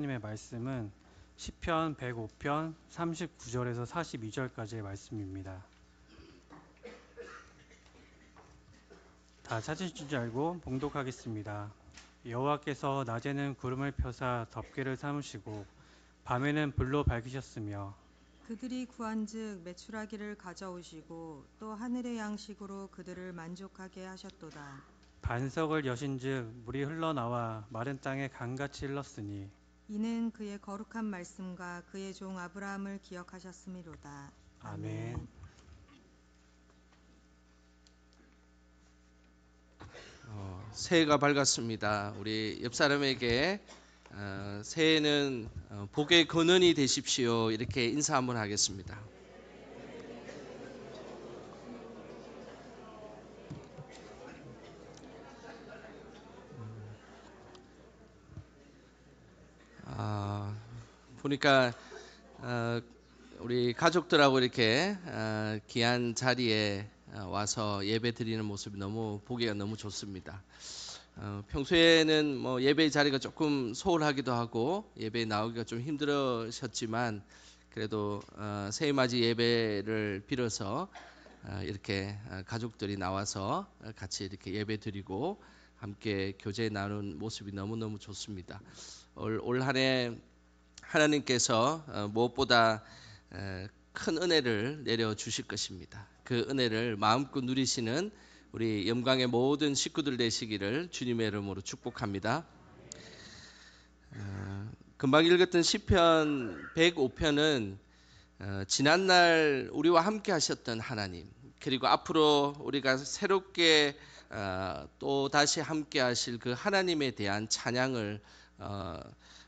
님의 말씀은 시편 105편 39절에서 42절까지의 말씀입니다. 다 찾으신 줄 알고 봉독하겠습니다. 여호와께서 낮에는 구름을 펴사 덮개를 삼으시고 밤에는 불로 밝히셨으며 그들이 구한즉 메추라기를 가져오시고 또 하늘의 양식으로 그들을 만족하게 하셨도다. 반석을 여신즉 물이 흘러나와 마른 땅에 강같이 흘렀으니 이는 그의 거룩한 말씀과 그의 종 아브라함을 기억하셨음이로다. 아멘. 아멘. 새해가 밝았습니다. 우리 옆 사람에게 새해는 복의 근원이 되십시오. 이렇게 인사 한번 하겠습니다. 보니까 우리 가족들하고 이렇게 귀한 자리에 와서 예배 드리는 모습이 너무 보기가 너무 좋습니다. 평소에는 뭐 예배 자리가 조금 소홀하기도 하고 예배에 나오기가 좀 힘들으셨지만 그래도 새해 맞이 예배를 빌어서 이렇게 가족들이 나와서 같이 이렇게 예배 드리고 함께 교제 나눈 모습이 너무너무 좋습니다. 올 한 해 하나님께서 무엇보다 큰 은혜를 내려 주실 것입니다. 그 은혜를 마음껏 누리시는 우리 영광의 모든 식구들 되시기를 주님의 이름으로 축복합니다. 금방 읽었던 시편 105편은 지난날 우리와 함께 하셨던 하나님, 그리고 앞으로 우리가 새롭게 또 다시 함께 하실 그 하나님에 대한 찬양을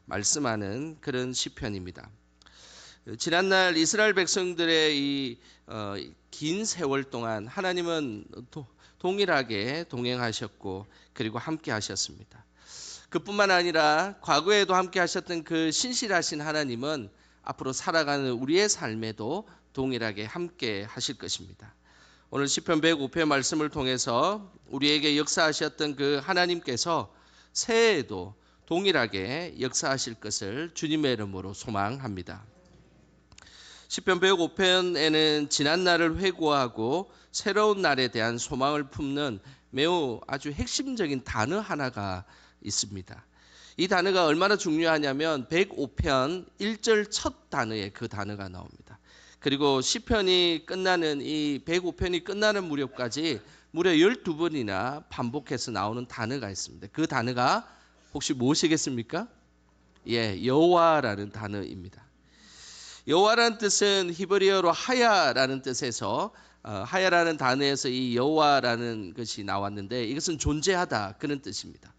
말씀하는 그런 시편입니다. 지난날 이스라엘 백성들의 이 긴 세월 동안 하나님은 동일하게 동행하셨고 그리고 함께 하셨습니다. 그뿐만 아니라 과거에도 함께 하셨던 그 신실하신 하나님은 앞으로 살아가는 우리의 삶에도 동일하게 함께 하실 것입니다. 오늘 시편 105편 말씀을 통해서 우리에게 역사하셨던 그 하나님께서 새해에도 동일하게 역사하실 것을 주님의 이름으로 소망합니다. 시편 105편에는 지난 날을 회고하고 새로운 날에 대한 소망을 품는 매우 아주 핵심적인 단어 하나가 있습니다. 이 단어가 얼마나 중요하냐면 105편 1절 첫 단어에 그 단어가 나옵니다. 그리고 시편이 끝나는 이 105편이 끝나는 무렵까지 무려 12번이나 반복해서 나오는 단어가 있습니다. 그 단어가 혹시 무엇이겠습니까? 여호와라는 단어입니다. 여호와라는 뜻은 히브리어로 하야라는 뜻에서 하야라는 단어에서 이 여호와라는 것이 나왔는데 이것은 존재하다 그런 뜻입니다.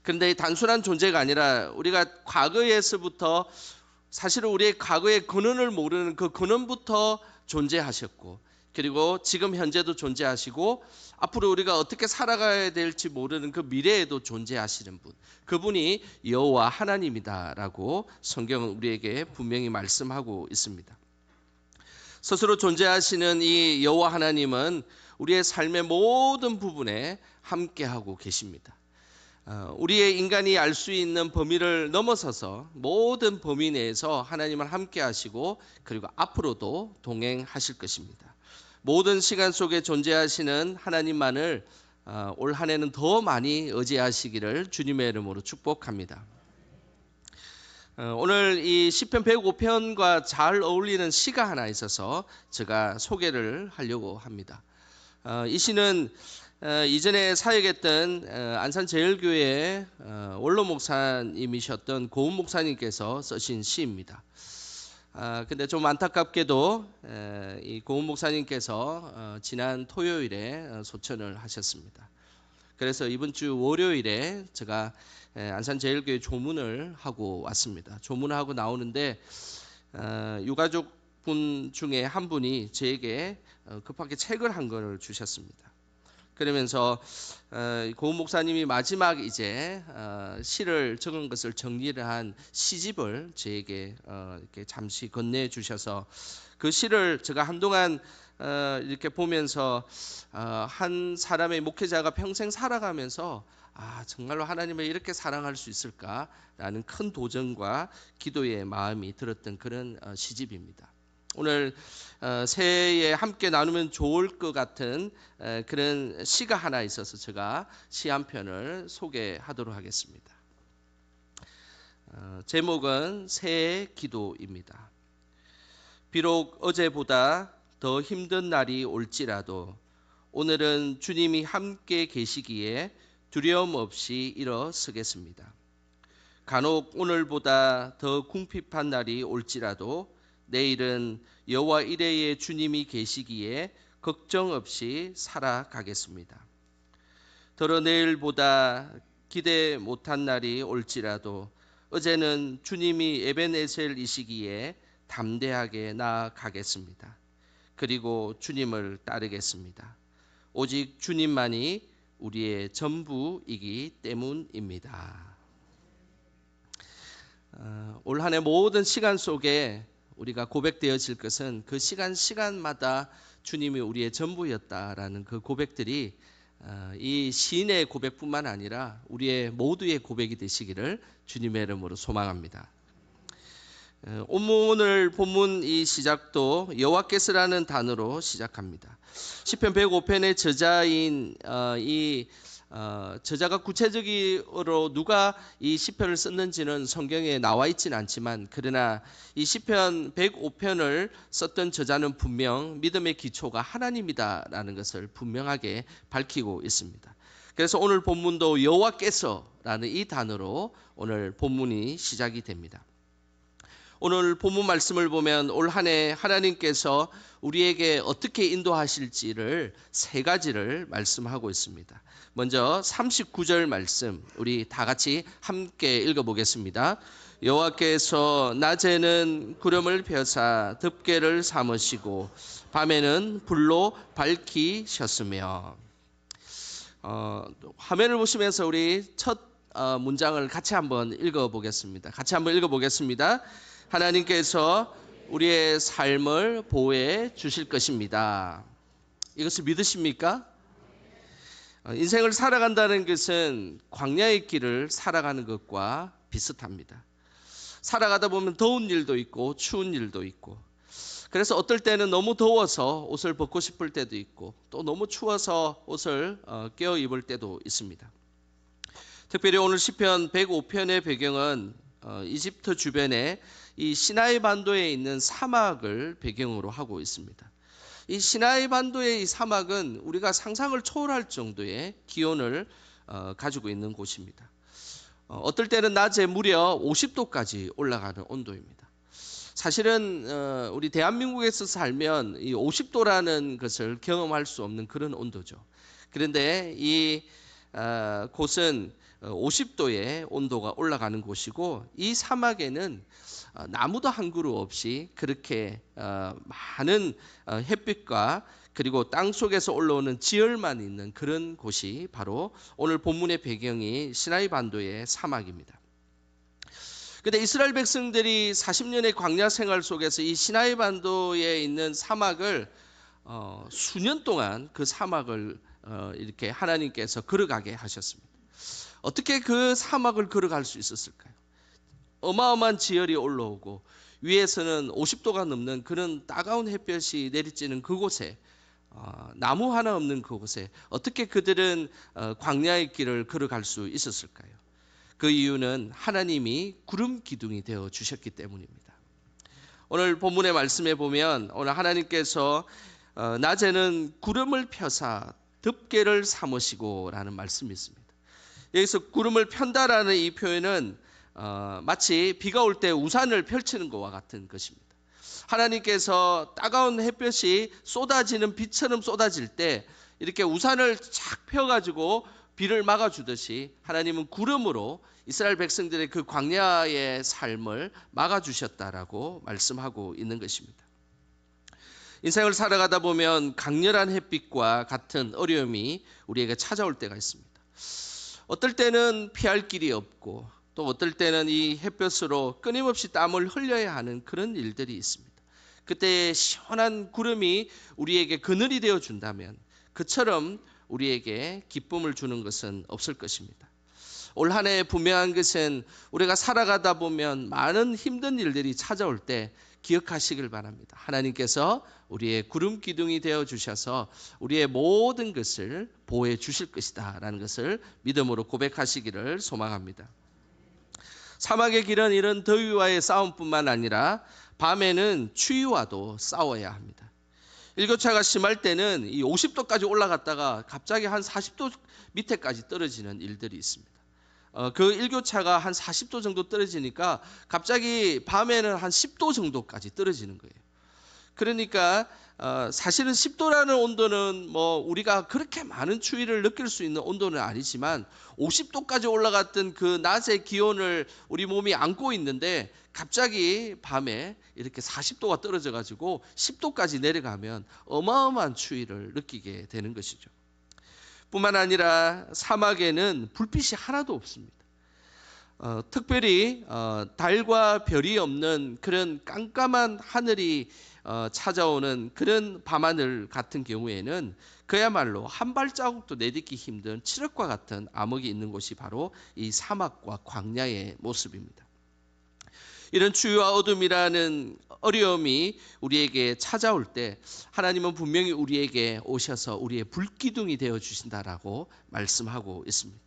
그런데 단순한 존재가 아니라 우리가 과거에서부터 사실은 우리의 과거의 근원을 모르는 그 근원부터 존재하셨고 그리고 지금 현재도 존재하시고 앞으로 우리가 어떻게 살아가야 될지 모르는 그 미래에도 존재하시는 분, 그분이 여호와 하나님이다라고 성경은 우리에게 분명히 말씀하고 있습니다. 스스로 존재하시는 이 여호와 하나님은 우리의 삶의 모든 부분에 함께하고 계십니다. 우리의 인간이 알 수 있는 범위를 넘어서서 모든 범위 내에서 하나님을 함께 하시고 그리고 앞으로도 동행하실 것입니다. 모든 시간 속에 존재하시는 하나님만을 올 한 해는 더 많이 의지하시기를 주님의 이름으로 축복합니다. 오늘 이 시편 105편과 잘 어울리는 시가 하나 있어서 제가 소개를 하려고 합니다. 이 시는 이전에 사역했던 안산제일교회 원로 목사님이셨던 고은 목사님께서 쓰신 시입니다. 근데 좀 안타깝게도 이 고은 목사님께서 지난 토요일에 소천을 하셨습니다. 그래서 이번 주 월요일에 제가 안산제일교회 조문을 하고 왔습니다. 조문을 하고 나오는데 유가족분 중에 한 분이 저에게 급하게 책을 한 권을 주셨습니다. 그러면서 고은 목사님이 마지막 이제 시를 적은 것을 정리를 한 시집을 저에게 이렇게 잠시 건네해 주셔서 그 시를 제가 한동안 이렇게 보면서 한 사람의 목회자가 평생 살아가면서 정말로 하나님을 이렇게 사랑할 수 있을까라는 큰 도전과 기도의 마음이 들었던 그런 시집입니다. 오늘 새해에 함께 나누면 좋을 것 같은 그런 시가 하나 있어서 제가 시 한 편을 소개하도록 하겠습니다. 제목은 새해 기도입니다. 비록 어제보다 더 힘든 날이 올지라도 오늘은 주님이 함께 계시기에 두려움 없이 일어서겠습니다. 간혹 오늘보다 더 궁핍한 날이 올지라도 내일은 여호와 이레의 주님이 계시기에 걱정 없이 살아가겠습니다. 더러 내일보다 기대 못한 날이 올지라도 어제는 주님이 에벤에셀이시기에 담대하게 나아가겠습니다. 그리고 주님을 따르겠습니다. 오직 주님만이 우리의 전부이기 때문입니다. 올 한 해 모든 시간 속에 우리가 고백되어질 것은 그 시간마다 주님이 우리의 전부였다라는 그 고백들이 이 시인의 고백뿐만 아니라 우리의 모두의 고백이 되시기를 주님의 이름으로 소망합니다. 오늘 본문 이 시작도 여호와께서라는 단어로 시작합니다. 시편 105편의 저자인 저자가 구체적으로 누가 이 시편을 썼는지는 성경에 나와 있지는 않지만 그러나 이 시편 105편을 썼던 저자는 분명 믿음의 기초가 하나님이다라는 것을 분명하게 밝히고 있습니다. 그래서 오늘 본문도 여호와께서라는 이 단어로 오늘 본문이 시작이 됩니다. 오늘 본문 말씀을 보면 올 한 해 하나님께서 우리에게 어떻게 인도하실지를 세 가지를 말씀하고 있습니다. 먼저 39절 말씀 우리 다 같이 함께 읽어보겠습니다. 여호와께서 낮에는 구름을 펴사 덮개를 삼으시고 밤에는 불로 밝히셨으며 화면을 보시면서 우리 첫 문장을 같이 한번 읽어보겠습니다. 하나님께서 우리의 삶을 보호해 주실 것입니다. 이것을 믿으십니까? 인생을 살아간다는 것은 광야의 길을 살아가는 것과 비슷합니다. 살아가다 보면 더운 일도 있고 추운 일도 있고 그래서 어떨 때는 너무 더워서 옷을 벗고 싶을 때도 있고 또 너무 추워서 옷을 껴 입을 때도 있습니다. 특별히 오늘 시편 105편의 배경은 이집트 주변에 이 시나이 반도에 있는 사막을 배경으로 하고 있습니다. 이 시나이 반도의 이 사막은 우리가 상상을 초월할 정도의 기온을 가지고 있는 곳입니다. 어떨 때는 낮에 무려 50도까지 올라가는 온도입니다. 사실은 우리 대한민국에서 살면 이 50도라는 것을 경험할 수 없는 그런 온도죠. 그런데 이 곳은 50도의 온도가 올라가는 곳이고 이 사막에는 나무도 한 그루 없이 그렇게 많은 햇빛과 그리고 땅 속에서 올라오는 지열만 있는 그런 곳이 바로 오늘 본문의 배경이 시나이 반도의 사막입니다. 그런데 이스라엘 백성들이 40년의 광야 생활 속에서 이 시나이 반도에 있는 사막을 수년 동안 그 사막을 이렇게 하나님께서 걸어가게 하셨습니다. 어떻게 그 사막을 걸어갈 수 있었을까요? 어마어마한 지열이 올라오고 위에서는 50도가 넘는 그런 따가운 햇볕이 내리쬐는 그곳에 나무 하나 없는 그곳에 어떻게 그들은 광야의 길을 걸어갈 수 있었을까요? 그 이유는 하나님이 구름 기둥이 되어 주셨기 때문입니다. 오늘 본문의 말씀에 보면 오늘 하나님께서 낮에는 구름을 펴사 덮개를 삼으시고 라는 말씀이 있습니다. 여기서 구름을 편다라는 이 표현은 마치 비가 올 때 우산을 펼치는 것과 같은 것입니다. 하나님께서 따가운 햇볕이 쏟아지는 비처럼 쏟아질 때 이렇게 우산을 착 펴가지고 비를 막아주듯이 하나님은 구름으로 이스라엘 백성들의 그 광야의 삶을 막아주셨다라고 말씀하고 있는 것입니다. 인생을 살아가다 보면 강렬한 햇빛과 같은 어려움이 우리에게 찾아올 때가 있습니다. 어떨 때는 피할 길이 없고 또 어떨 때는 이 햇볕으로 끊임없이 땀을 흘려야 하는 그런 일들이 있습니다. 그때 시원한 구름이 우리에게 그늘이 되어 준다면 그처럼 우리에게 기쁨을 주는 것은 없을 것입니다. 올 한 해 분명한 것은 우리가 살아가다 보면 많은 힘든 일들이 찾아올 때 기억하시길 바랍니다. 하나님께서 우리의 구름 기둥이 되어 주셔서 우리의 모든 것을 보호해 주실 것이다 라는 것을 믿음으로 고백하시기를 소망합니다. 사막의 길은 이런 더위와의 싸움뿐만 아니라 밤에는 추위와도 싸워야 합니다. 일교차가 심할 때는 이 50도까지 올라갔다가 갑자기 한 40도 밑에까지 떨어지는 일들이 있습니다. 그 일교차가 한 40도 정도 떨어지니까 갑자기 밤에는 한 10도 정도까지 떨어지는 거예요. 그러니까 사실은 10도라는 온도는 뭐 우리가 그렇게 많은 추위를 느낄 수 있는 온도는 아니지만 50도까지 올라갔던 그 낮의 기온을 우리 몸이 안고 있는데 갑자기 밤에 이렇게 40도가 떨어져 가지고 10도까지 내려가면 어마어마한 추위를 느끼게 되는 것이죠. 뿐만 아니라 사막에는 불빛이 하나도 없습니다. 특별히 달과 별이 없는 그런 깜깜한 하늘이 찾아오는 그런 밤하늘 같은 경우에는 그야말로 한 발자국도 내딛기 힘든 칠흑과 같은 암흑이 있는 곳이 바로 이 사막과 광야의 모습입니다. 이런 추위와 어둠이라는 어려움이 우리에게 찾아올 때 하나님은 분명히 우리에게 오셔서 우리의 불기둥이 되어 주신다라고 말씀하고 있습니다.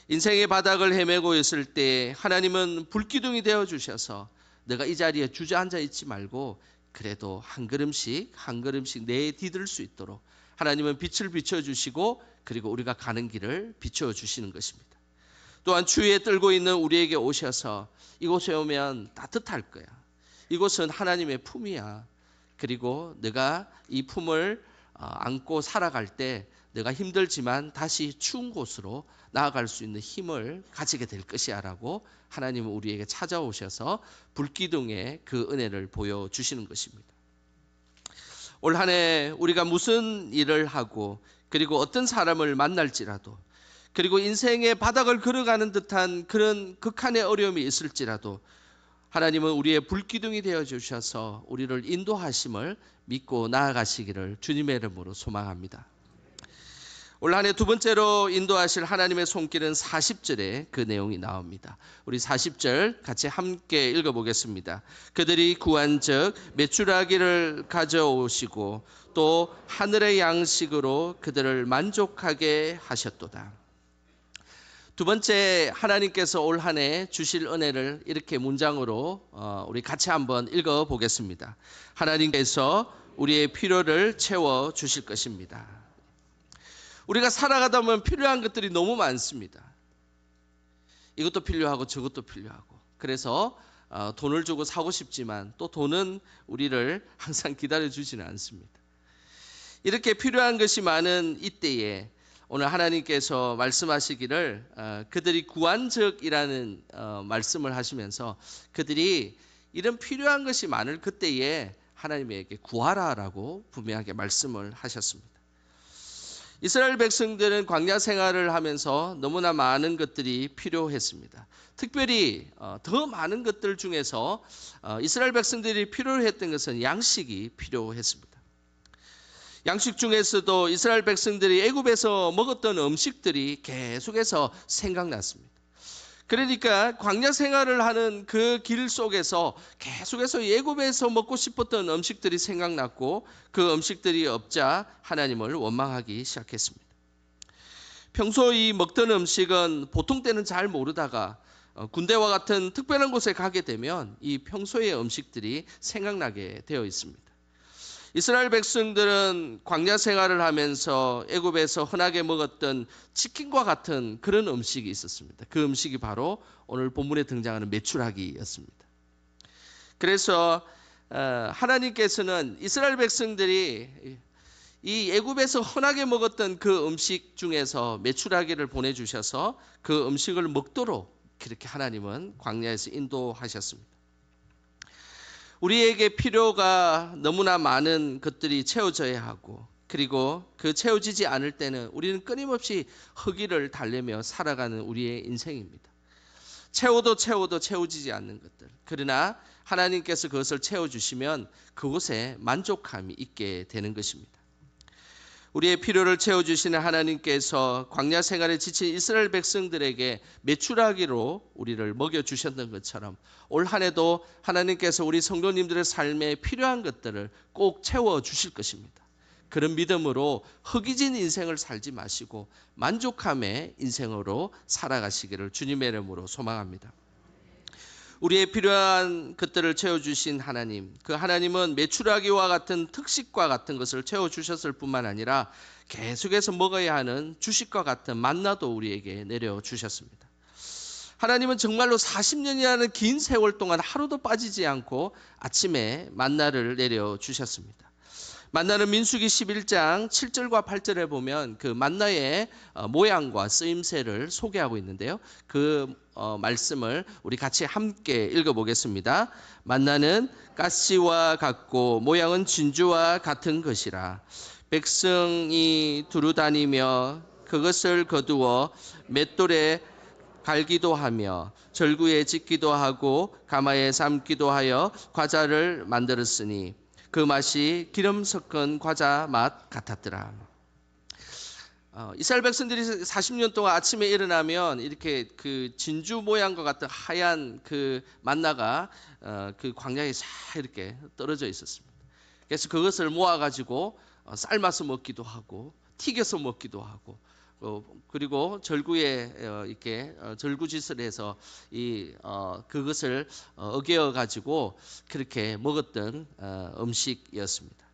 인생의 바닥을 헤매고 있을 때 하나님은 불기둥이 되어 주셔서 내가 이 자리에 주저앉아 있지 말고 그래도 한 걸음씩 한 걸음씩 내디딜 수 있도록 하나님은 빛을 비춰주시고 그리고 우리가 가는 길을 비춰주시는 것입니다. 또한 추위에 떨고 있는 우리에게 오셔서 이곳에 오면 따뜻할 거야. 이곳은 하나님의 품이야. 그리고 내가 이 품을 안고 살아갈 때 내가 힘들지만 다시 추운 곳으로 나아갈 수 있는 힘을 가지게 될 것이야 라고 하나님은 우리에게 찾아오셔서 불기둥의 그 은혜를 보여주시는 것입니다. 올 한 해 우리가 무슨 일을 하고 그리고 어떤 사람을 만날지라도 그리고 인생의 바닥을 걸어가는 듯한 그런 극한의 어려움이 있을지라도 하나님은 우리의 불기둥이 되어 주셔서 우리를 인도하심을 믿고 나아가시기를 주님의 이름으로 소망합니다. 올 한 해 두 번째로 인도하실 하나님의 손길은 40절에 그 내용이 나옵니다. 우리 40절 같이 함께 읽어보겠습니다. 그들이 구한 적 메추라기를 가져오시고 또 하늘의 양식으로 그들을 만족하게 하셨도다. 두 번째 하나님께서 올 한 해 주실 은혜를 이렇게 문장으로 우리 같이 한번 읽어보겠습니다. 하나님께서 우리의 필요를 채워 주실 것입니다. 우리가 살아가다 보면 필요한 것들이 너무 많습니다. 이것도 필요하고 저것도 필요하고 그래서 돈을 주고 사고 싶지만 또 돈은 우리를 항상 기다려주지는 않습니다. 이렇게 필요한 것이 많은 이때에 오늘 하나님께서 말씀하시기를 그들이 구한 적이라는 말씀을 하시면서 그들이 이런 필요한 것이 많을 그때에 하나님에게 구하라라고 분명하게 말씀을 하셨습니다. 이스라엘 백성들은 광야 생활을 하면서 너무나 많은 것들이 필요했습니다. 특별히 더 많은 것들 중에서 이스라엘 백성들이 필요했던 것은 양식이 필요했습니다. 양식 중에서도 이스라엘 백성들이 애굽에서 먹었던 음식들이 계속해서 생각났습니다. 그러니까 광야 생활을 하는 그 길 속에서 계속해서 애굽에서 먹고 싶었던 음식들이 생각났고 그 음식들이 없자 하나님을 원망하기 시작했습니다. 평소 이 먹던 음식은 보통 때는 잘 모르다가 군대와 같은 특별한 곳에 가게 되면 이 평소의 음식들이 생각나게 되어 있습니다. 이스라엘 백성들은 광야 생활을 하면서 애굽에서 흔하게 먹었던 치킨과 같은 그런 음식이 있었습니다. 그 음식이 바로 오늘 본문에 등장하는 메추라기였습니다. 그래서 하나님께서는 이스라엘 백성들이 이 애굽에서 흔하게 먹었던 그 음식 중에서 메추라기를 보내주셔서 그 음식을 먹도록 그렇게 하나님은 광야에서 인도하셨습니다. 우리에게 필요가 너무나 많은 것들이 채워져야 하고 그리고 그 채워지지 않을 때는 우리는 끊임없이 허기를 달래며 살아가는 우리의 인생입니다. 채워도 채워지지 않는 것들. 그러나 하나님께서 그것을 채워주시면 그곳에 만족함이 있게 되는 것입니다. 우리의 필요를 채워주시는 하나님께서 광야 생활에 지친 이스라엘 백성들에게 메추라기로 우리를 먹여주셨던 것처럼 올 한 해도 하나님께서 우리 성도님들의 삶에 필요한 것들을 꼭 채워주실 것입니다. 그런 믿음으로 허기진 인생을 살지 마시고 만족함의 인생으로 살아가시기를 주님의 이름으로 소망합니다. 우리의 필요한 것들을 채워주신 하나님, 그 하나님은 메추라기와 같은 특식과 같은 것을 채워주셨을 뿐만 아니라 계속해서 먹어야 하는 주식과 같은 만나도 우리에게 내려주셨습니다. 하나님은 정말로 40년이라는 긴 세월 동안 하루도 빠지지 않고 아침에 만나를 내려주셨습니다. 만나는 민수기 11장 7절과 8절에 보면 그 만나의 모양과 쓰임새를 소개하고 있는데요. 그 말씀을 우리 같이 함께 읽어보겠습니다. 만나는 가시와 같고 모양은 진주와 같은 것이라. 백성이 두루 다니며 그것을 거두어 맷돌에 갈기도 하며 절구에 짓기도 하고 가마에 삶기도 하여 과자를 만들었으니 그 맛이 기름 섞은 과자 맛 같았더라. 이스라엘 백성들이 40년 동안 아침에 일어나면 이렇게 그 진주 모양과 같은 하얀 그 만나가 그 광야에 싹 이렇게 떨어져 있었습니다. 그래서 그것을 모아가지고 삶아서 먹기도 하고 튀겨서 먹기도 하고 그리고 절구에 이렇게 절구짓을 해서 그것을 어겨 가지고 그렇게 먹었던 음식이었습니다.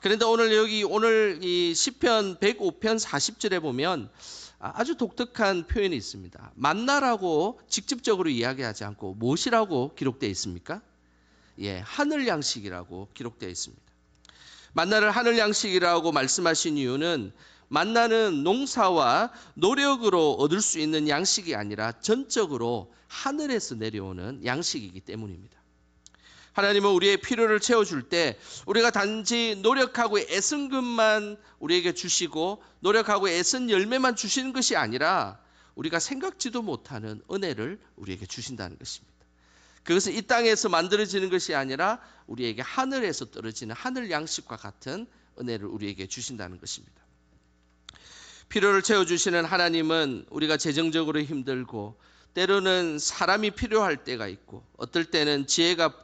그런데 오늘 이 시편 105편 40절에 보면 아주 독특한 표현이 있습니다. 만나라고 직접적으로 이야기하지 않고 무엇이라고 기록되어 있습니까? 예, 하늘 양식이라고 기록되어 있습니다. 만나를 하늘 양식이라고 말씀하신 이유는 만나는 농사와 노력으로 얻을 수 있는 양식이 아니라 전적으로 하늘에서 내려오는 양식이기 때문입니다. 하나님은 우리의 필요를 채워줄 때 우리가 단지 노력하고 애쓴 것만 우리에게 주시고 노력하고 애쓴 열매만 주시는 것이 아니라 우리가 생각지도 못하는 은혜를 우리에게 주신다는 것입니다. 그것은 이 땅에서 만들어지는 것이 아니라 우리에게 하늘에서 떨어지는 하늘 양식과 같은 은혜를 우리에게 주신다는 것입니다. 필요를 채워주시는 하나님은 우리가 재정적으로 힘들고 때로는 사람이 필요할 때가 있고 어떨 때는 지혜가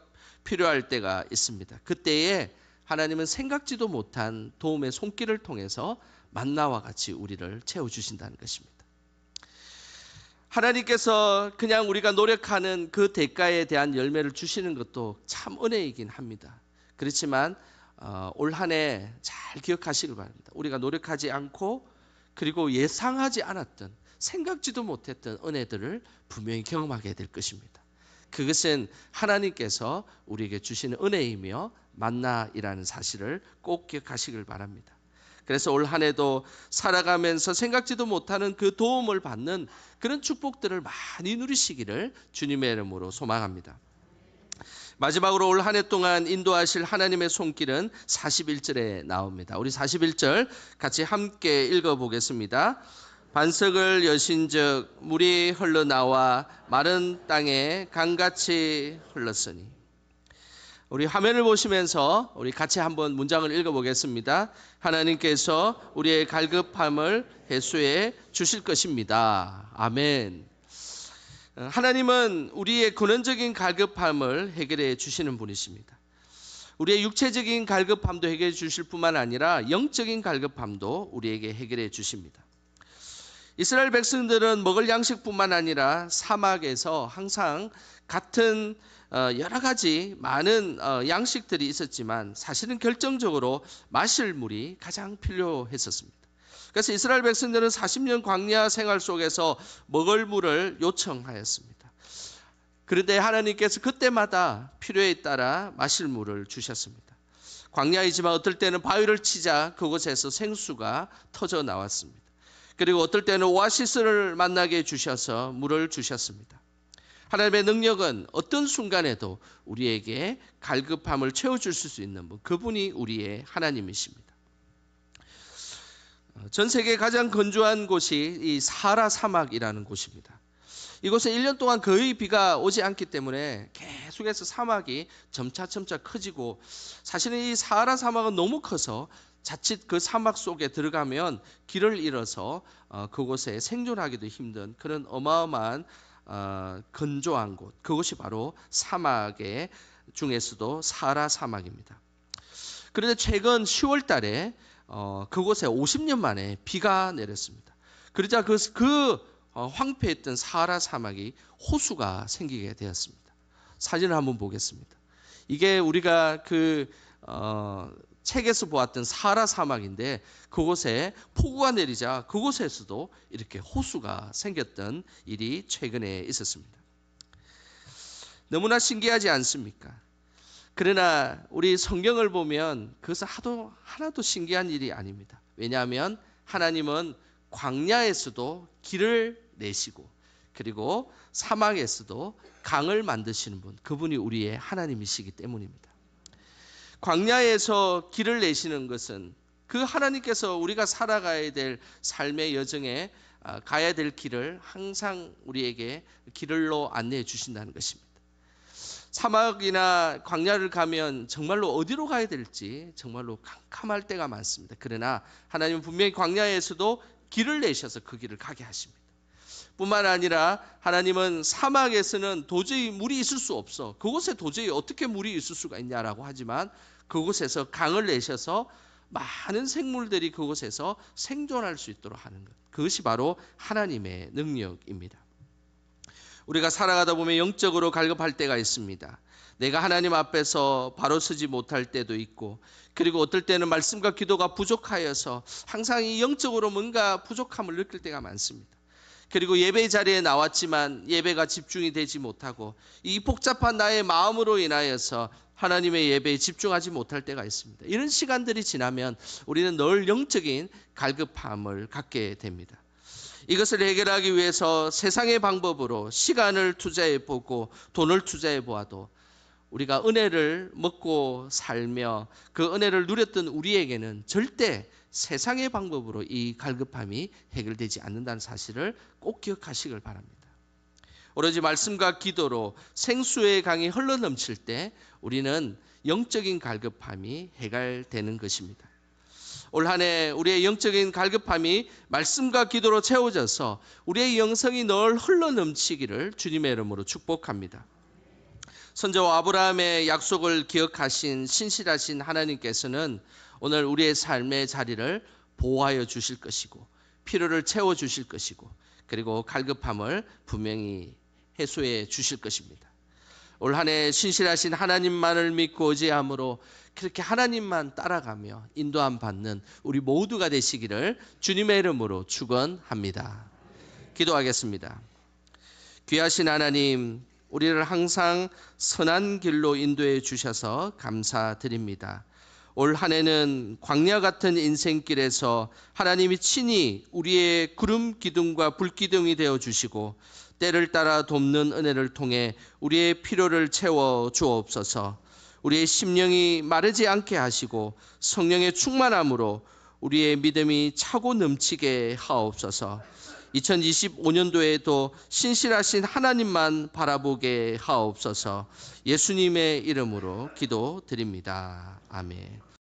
필요할 때가 있습니다. 그때에 하나님은 생각지도 못한 도움의 손길을 통해서 만나와 같이 우리를 채워주신다는 것입니다. 하나님께서 그냥 우리가 노력하는 그 대가에 대한 열매를 주시는 것도 참 은혜이긴 합니다. 그렇지만 올 한 해 잘 기억하시길 바랍니다. 우리가 노력하지 않고 그리고 예상하지 않았던 생각지도 못했던 은혜들을 분명히 경험하게 될 것입니다. 그것은 하나님께서 우리에게 주시는 은혜이며 만나이라는 사실을 꼭 기억하시길 바랍니다. 그래서 올 한 해도 살아가면서 생각지도 못하는 그 도움을 받는 그런 축복들을 많이 누리시기를 주님의 이름으로 소망합니다. 마지막으로 올 한 해 동안 인도하실 하나님의 손길은 41절에 나옵니다. 우리 41절 같이 함께 읽어보겠습니다. 반석을 여신즉 물이 흘러나와 마른 땅에 강같이 흘렀으니. 우리 화면을 보시면서 우리 같이 한번 문장을 읽어보겠습니다. 하나님께서 우리의 갈급함을 해소해 주실 것입니다. 아멘. 하나님은 우리의 근원적인 갈급함을 해결해 주시는 분이십니다. 우리의 육체적인 갈급함도 해결해 주실 뿐만 아니라 영적인 갈급함도 우리에게 해결해 주십니다. 이스라엘 백성들은 먹을 양식뿐만 아니라 사막에서 항상 같은 여러 가지 많은 양식들이 있었지만 사실은 결정적으로 마실 물이 가장 필요했었습니다. 그래서 이스라엘 백성들은 40년 광야 생활 속에서 먹을 물을 요청하였습니다. 그런데 하나님께서 그때마다 필요에 따라 마실 물을 주셨습니다. 광야이지만 어떨 때는 바위를 치자 그곳에서 생수가 터져 나왔습니다. 그리고 어떨 때는 오아시스를 만나게 해주셔서 물을 주셨습니다. 하나님의 능력은 어떤 순간에도 우리에게 갈급함을 채워줄 수 있는 분, 그분이 우리의 하나님이십니다. 전 세계 가장 건조한 곳이 이 사하라 사막이라는 곳입니다. 이곳에 1년 동안 거의 비가 오지 않기 때문에 계속해서 사막이 점차 커지고, 사실은 이 사하라 사막은 너무 커서 자칫 그 사막 속에 들어가면 길을 잃어서 그곳에 생존하기도 힘든 그런 어마어마한 건조한 곳, 그것이 바로 사막의 중에서도 사하라 사막입니다. 그런데 최근 10월 달에 그곳에 50년 만에 비가 내렸습니다. 그러자 그 황폐했던 사하라 사막이 호수가 생기게 되었습니다. 사진을 한번 보겠습니다. 이게 우리가 책에서 보았던 사하라 사막인데, 그곳에 폭우가 내리자 그곳에서도 이렇게 호수가 생겼던 일이 최근에 있었습니다. 너무나 신기하지 않습니까? 그러나 우리 성경을 보면 그것은 하나도 신기한 일이 아닙니다. 왜냐하면 하나님은 광야에서도 길을 내시고, 그리고 사막에서도 강을 만드시는 분, 그분이 우리의 하나님이시기 때문입니다. 광야에서 길을 내시는 것은 그 하나님께서 우리가 살아가야 될 삶의 여정에 가야 될 길을 항상 우리에게 길로 안내해 주신다는 것입니다. 사막이나 광야를 가면 정말로 어디로 가야 될지 정말로 캄캄할 때가 많습니다. 그러나 하나님은 분명히 광야에서도 길을 내셔서 그 길을 가게 하십니다. 뿐만 아니라 하나님은 사막에서는 도저히 물이 있을 수 없어, 그곳에 도저히 어떻게 물이 있을 수가 있냐라고 하지만, 그곳에서 강을 내셔서 많은 생물들이 그곳에서 생존할 수 있도록 하는 것, 그것이 바로 하나님의 능력입니다. 우리가 살아가다 보면 영적으로 갈급할 때가 있습니다. 내가 하나님 앞에서 바로 서지 못할 때도 있고, 그리고 어떨 때는 말씀과 기도가 부족하여서 항상 이 영적으로 뭔가 부족함을 느낄 때가 많습니다. 그리고 예배 자리에 나왔지만 예배가 집중이 되지 못하고, 이 복잡한 나의 마음으로 인하여서 하나님의 예배에 집중하지 못할 때가 있습니다. 이런 시간들이 지나면 우리는 늘 영적인 갈급함을 갖게 됩니다. 이것을 해결하기 위해서 세상의 방법으로 시간을 투자해 보고 돈을 투자해 보아도 우리가 은혜를 먹고 살며 그 은혜를 누렸던 우리에게는 절대 세상의 방법으로 이 갈급함이 해결되지 않는다는 사실을 꼭 기억하시길 바랍니다. 오로지 말씀과 기도로 생수의 강이 흘러넘칠 때 우리는 영적인 갈급함이 해결되는 것입니다. 올 한 해 우리의 영적인 갈급함이 말씀과 기도로 채워져서 우리의 영성이 늘 흘러넘치기를 주님의 이름으로 축복합니다. 선조와 아브라함의 약속을 기억하신 신실하신 하나님께서는 오늘 우리의 삶의 자리를 보호하여 주실 것이고, 필요를 채워 주실 것이고, 그리고 갈급함을 분명히 해소해 주실 것입니다. 올 한 해 신실하신 하나님만을 믿고 의지함으로 그렇게 하나님만 따라가며 인도함 받는 우리 모두가 되시기를 주님의 이름으로 축원합니다. 기도하겠습니다. 귀하신 하나님, 우리를 항상 선한 길로 인도해 주셔서 감사드립니다. 올 한 해는 광야 같은 인생길에서 하나님이 친히 우리의 구름 기둥과 불 기둥이 되어 주시고, 때를 따라 돕는 은혜를 통해 우리의 필요를 채워 주옵소서. 우리의 심령이 마르지 않게 하시고 성령의 충만함으로 우리의 믿음이 차고 넘치게 하옵소서. 2025년도에도 신실하신 하나님만 바라보게 하옵소서. 예수님의 이름으로 기도드립니다. 아멘.